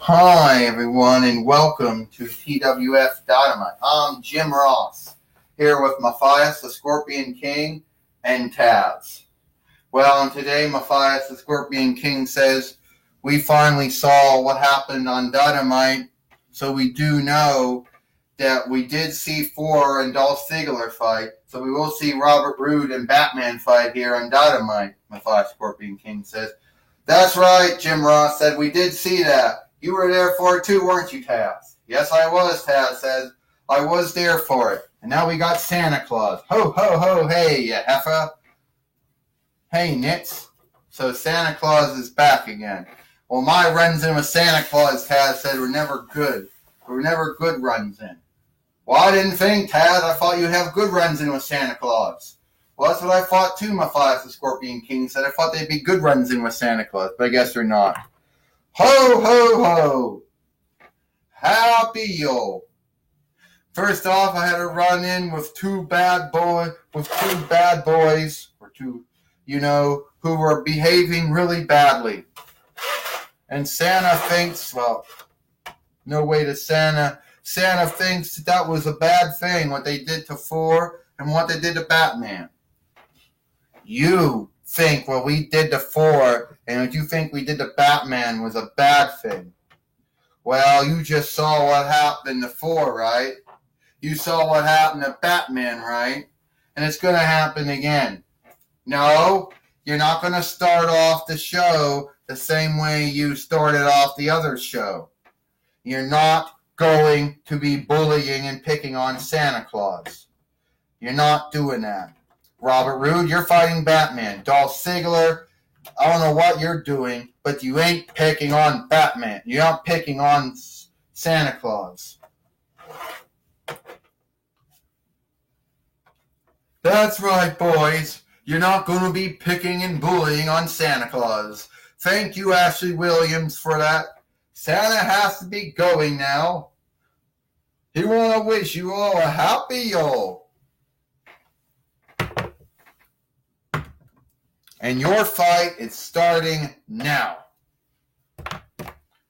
Hi, everyone, and welcome to TWF Dynamite. I'm Jim Ross, here with Matthias, the Scorpion King, and Taz. Well, and today Matthias, the Scorpion King, says we finally saw what happened on Dynamite, so we do know that we did see Thor and Dolph Ziggler fight, so we will see Robert Roode and Batman fight here on Dynamite, Matthias Scorpion King says. That's right, Jim Ross said, we did see that. You were there for it too, weren't you, Taz? Yes, I was, Taz says. I was there for it. And now we got Santa Claus. Ho, ho, ho, hey, you heifer. Hey, Nits. So Santa Claus is back again. Well, my runs-in with Santa Claus, Taz said, were never good. Were never good runs-in. Well, I didn't think, Taz. I thought you'd have good runs-in with Santa Claus. Well, that's what I thought too, Matthias the Scorpion King said. I thought they'd be good runs-in with Santa Claus, but I guess they're not. Ho, ho, ho. Happy yo. First off, I had a run-in with two bad boys, who were behaving really badly. And Santa thinks, well, no way to Santa. Santa thinks that was a bad thing, what they did to Thor and what they did to Batman. You think what we did to Thor and what you think we did to Batman was a bad thing. Well, you just saw what happened to Thor, right? You saw what happened to Batman, right? And it's going to happen again. No, you're not going to start off the show the same way you started off the other show. You're not going to be bullying and picking on Santa Claus. You're not doing that. Robert Roode, you're fighting Batman. Dolph Ziggler, I don't know what you're doing, but you ain't picking on Batman. You're not picking on Santa Claus. That's right, boys. You're not going to be picking and bullying on Santa Claus. Thank you, Ashley Williams, for that. Santa has to be going now. He want to wish you all a happy yo. And your fight is starting now.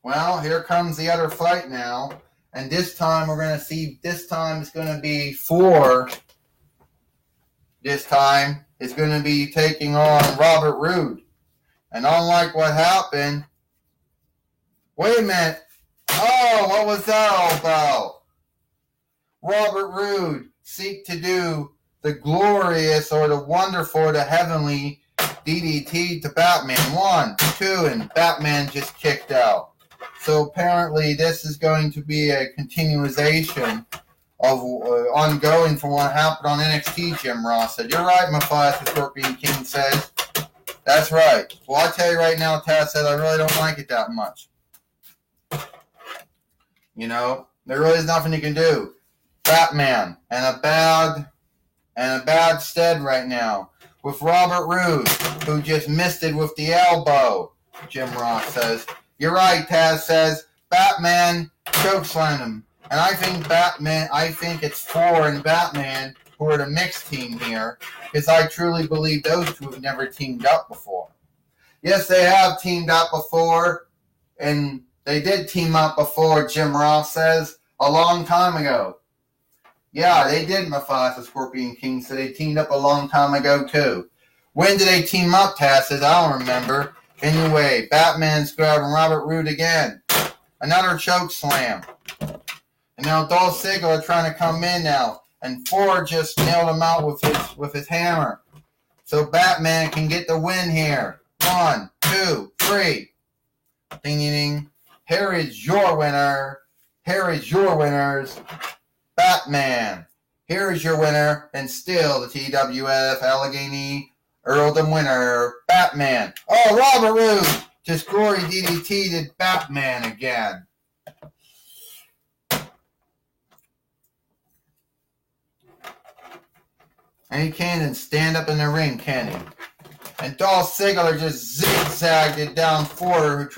Well, here comes the other fight now. And this time we're going to see, this time it's going to be Thor. This time it's going to be taking on Robert Roode. And unlike what happened, wait a minute. Oh, what was that all about? Robert Roode seek to do the glorious or the wonderful or the heavenly DDT to Batman. 1, 2, and Batman just kicked out. So apparently this is going to be a continuation of ongoing from what happened on NXT, Jim Ross said. You're right, Matthias the Scorpion King says. That's right. Well, I tell you right now, Taz said, I really don't like it that much. You know, there really is nothing you can do. Batman and a bad stead right now with Robert Roode, who just missed it with the elbow, Jim Ross says. You're right, Taz says. Batman chokeslammed him. And I think it's Thor and Batman who are the mixed team here, because I truly believe those two have never teamed up before. Yes, they have teamed up before, and they did team up before, Jim Ross says, a long time ago. Yeah, they did, Matthias the Scorpion King said. They teamed up a long time ago, too. When did they team up, Taz says? I don't remember. Anyway, Batman's grabbing Robert Roode again. Another choke slam. And now Dolph Ziggler trying to come in now. And Thor just nailed him out with his hammer. So Batman can get the win here. 1, 2, 3. Ding, ding, ding. Here is your winner. Here is your winners. Batman. Here is your winner, and still the TWF Allegheny Earldom winner, Batman. Oh, Robert Roode just glory DDT'd Batman again. And he can't even stand up in the ring, can he? And Dolph Ziggler just zigzagged it down Thor,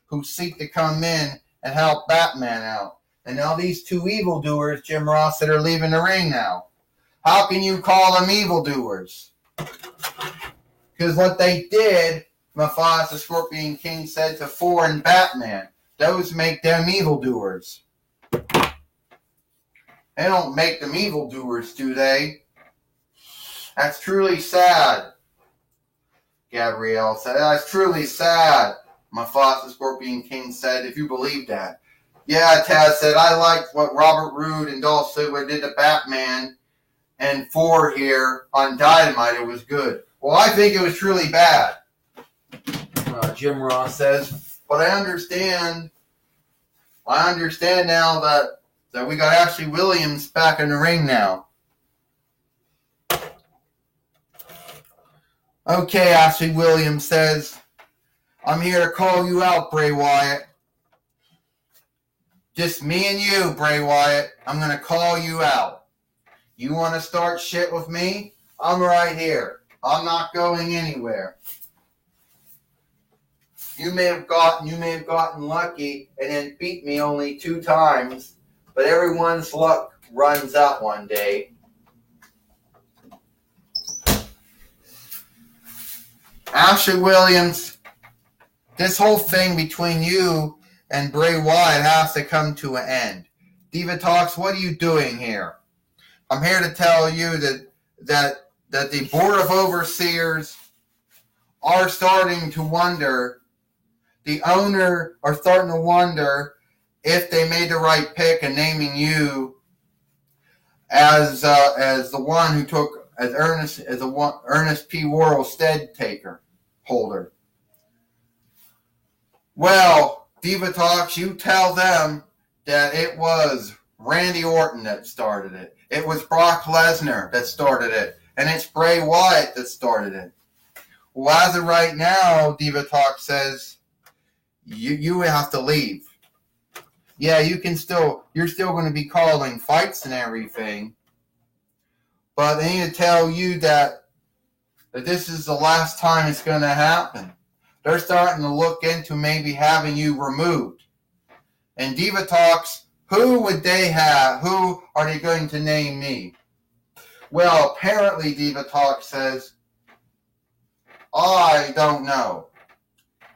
who seek to come in and help Batman out. And now these two evildoers, Jim Ross, that are leaving the ring now. How can you call them evildoers? Because what they did, Matthias the Scorpion King said to Thor and Batman, Those make them evildoers. They don't make them evildoers, do they? That's truly sad. Gabrielle said, that's truly sad. Mufasa Scorpion King said, if you believe that. Yeah, Taz said, I liked what Robert Roode and Dolph Ziggler did to Batman and 4 here on Dynamite. It was good. Well, I think it was truly bad. Jim Ross says, but I understand. I understand now that we got Ashley Williams back in the ring now. Okay, Ashley Williams says, I'm here to call you out, Bray Wyatt. Just me and you, Bray Wyatt. I'm going to call you out. You want to start shit with me? I'm right here. I'm not going anywhere. You may have gotten lucky and then beat me only 2 times, but everyone's luck runs out one day. Ashley Williams, this whole thing between you and Bray Wyatt has to come to an end. Diva Talks, what are you doing here? I'm here to tell you that the Board of Overseers are starting to wonder, the owner are starting to wonder if they made the right pick in naming you as the one who took as Ernest P. Worrell stead taker holder. Well, Diva Talks, you tell them that it was Randy Orton that started it. It was Brock Lesnar that started it. And it's Bray Wyatt that started it. Well, as of right now, Diva Talk says, you have to leave. Yeah, you're still going to be calling fights and everything. But they need to tell you that this is the last time it's going to happen. They're starting to look into maybe having you removed. And Diva Talks, who would they have? Who are they going to name me? Well, apparently Diva Talk says, I don't know.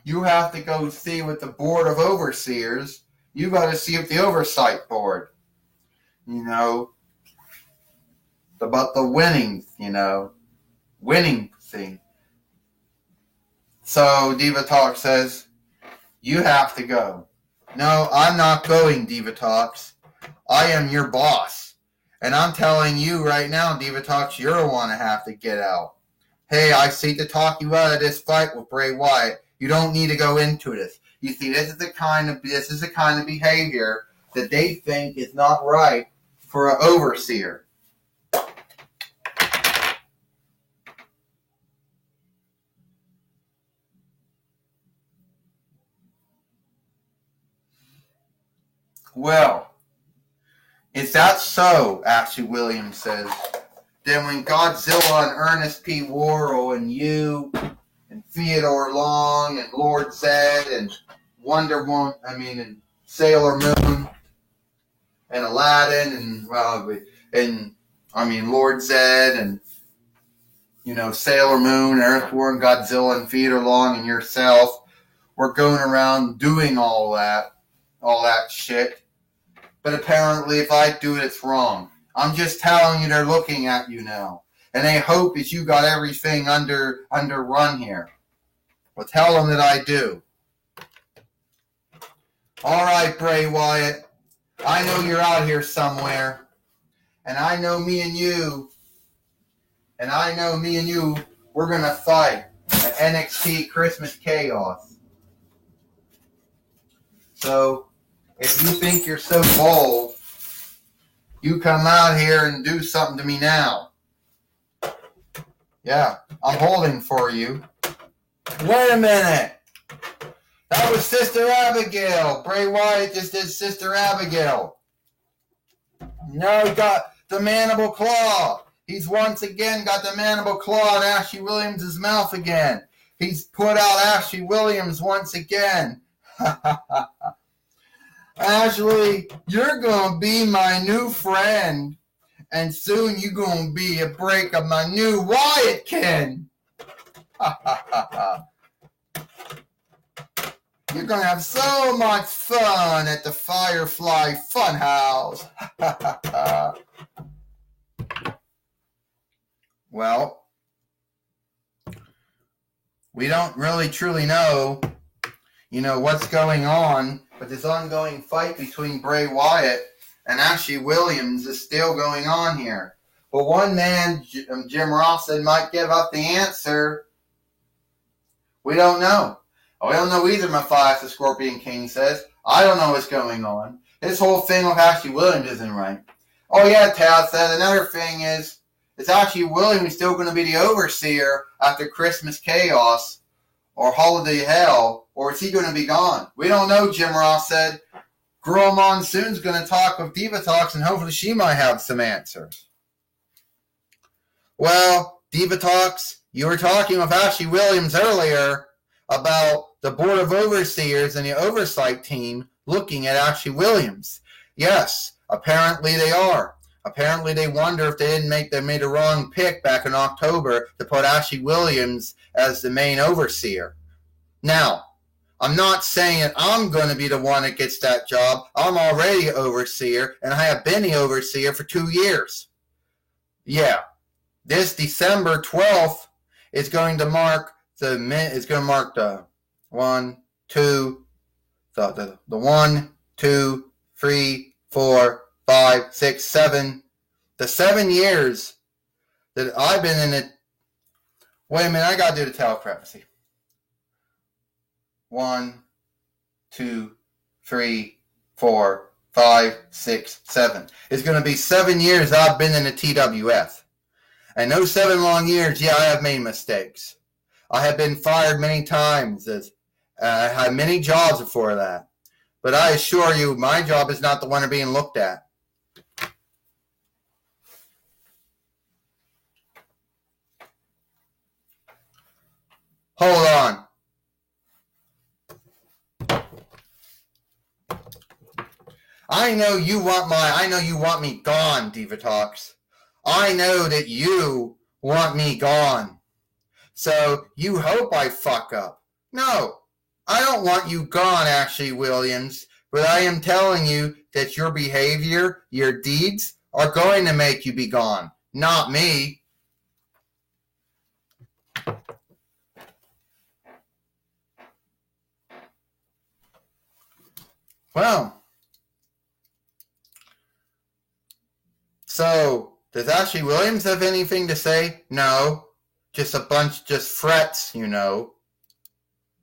You have to go see with the Board of Overseers. You got to see with the Oversight Board. About the winning, winning thing. So Diva Talk says, you have to go. No, I'm not going, Diva Talks. I am your boss. And I'm telling you right now, Diva Talks, you're the one to have to get out. Hey, I see to talk you out of this fight with Bray Wyatt. You don't need to go into this. You see, this is the kind of behavior that they think is not right for an overseer. Well, is that so? Ashley Williams says. Then when Godzilla and Ernest P. Worrell and you and Theodore Long and Lord Zed and Wonder Woman, and Sailor Moon and Aladdin and Lord Zed and Sailor Moon, Earthworm, Godzilla, and Theodore Long and yourself were going around doing all that shit. But apparently if I do it, it's wrong. I'm just telling you they're looking at you now. And they hope that you got everything under run here. Well, tell them that I do. All right, Bray Wyatt. I know you're out here somewhere. And I know me and you, we're going to fight at NXT Christmas Chaos. So, if you think you're so bold, you come out here and do something to me now. Yeah, I'm holding for you. Wait a minute. That was Sister Abigail. Bray Wyatt just did Sister Abigail. Now he got the mandible claw. He's once again got the mandible claw in Ashley Williams' mouth again. He's put out Ashley Williams once again. Ashley, you're going to be my new friend. And soon you're going to be a break of my new Wyattkin. You're going to have so much fun at the Firefly Funhouse. Well, we don't really truly know, what's going on, but this ongoing fight between Bray Wyatt and Ashley Williams is still going on here. But one man, Jim Ross, said might give up the answer. We don't know. We don't know either, Matthias the Scorpion King says. I don't know what's going on. This whole thing with Ashley Williams isn't right. Oh yeah, Tad said, another thing is Ashley Williams still going to be the overseer after Christmas Chaos or Holiday Hell, or is he going to be gone? We don't know, Jim Ross said. Girl Monsoon's going to talk with Diva Talks, and hopefully she might have some answers. Well, Diva Talks, you were talking with Ashley Williams earlier about the Board of Overseers and the oversight team looking at Ashley Williams. Yes, apparently they are. Apparently they wonder if they made a wrong pick back in October to put Ashley Williams as the main overseer. Now, I'm not saying that I'm going to be the one that gets that job. I'm already an overseer, and I have been the overseer for 2 years. Yeah, this December 12th is going to mark the 1, 2, the 1, 2, 3, 4, 5, 6, 7, the 7 years that I've been in it. Wait a minute, I gotta do the teleprepsy. 1, 2, 3, 4, 5, 6, 7. It's going to be 7 years I've been in the TWF. And those 7 long years, yeah, I have made mistakes. I have been fired many times. I had many jobs before that. But I assure you, my job is not the one being looked at. Hold on. I know you want me gone, Diva Talks. I know that you want me gone. So you hope I fuck up. No, I don't want you gone, Ashley Williams, but I am telling you that your behavior, your deeds, are going to make you be gone, not me. Well, so does Ashley Williams have anything to say? No, just frets,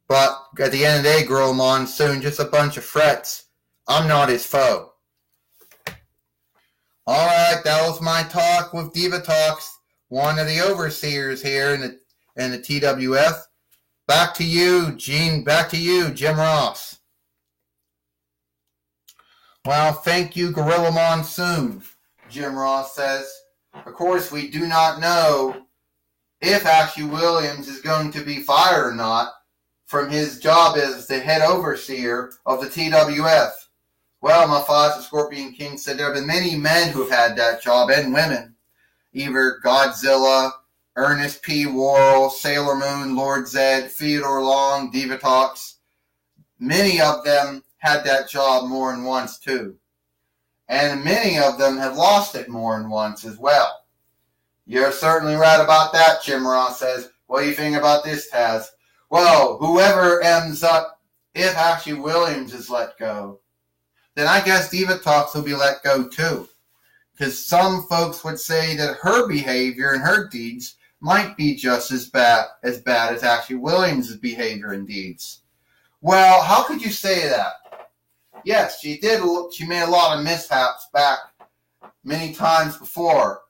But at the end of the day, Girl Monsoon, just a bunch of frets. I'm not his foe. All right, that was my talk with Diva Talks, one of the overseers here in the TWF. Back to you, Gene. Back to you, Jim Ross. Well, thank you, Gorilla Monsoon, Jim Ross says. Of course, we do not know if Ashley Williams is going to be fired or not from his job as the head overseer of the TWF. Well, Matthias the Scorpion King said there have been many men who have had that job, and women. Either Godzilla, Ernest P. Worrell, Sailor Moon, Lord Zed, Theodore Long, Diva Talks. Many of them had that job more than once, too. And many of them have lost it more than once as well. You're certainly right about that, Jim Ross says. What do you think about this, Taz? Well, whoever ends up, if Ashley Williams is let go, then I guess Diva Talks will be let go too. Because some folks would say that her behavior and her deeds might be just as bad as Ashley Williams' behavior and deeds. Well, how could you say that? Yes, she did. She made a lot of mishaps back many times before,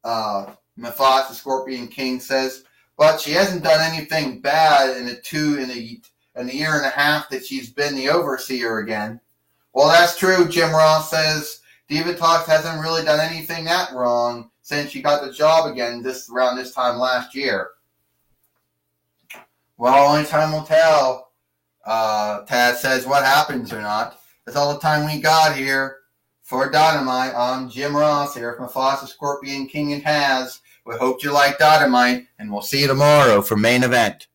Matthias the Scorpion King says, but she hasn't done anything bad in the year and a half that she's been the overseer again. Well, that's true, Jim Ross says. Diva Talks hasn't really done anything that wrong since she got the job again around this time last year. Well, only time will tell. Taz says what happens or not. That's all the time we got here. For Dynamite, I'm Jim Ross here from Matthias the Scorpion King and Taz. We hope you like Dynamite, and we'll see you tomorrow for Main Event.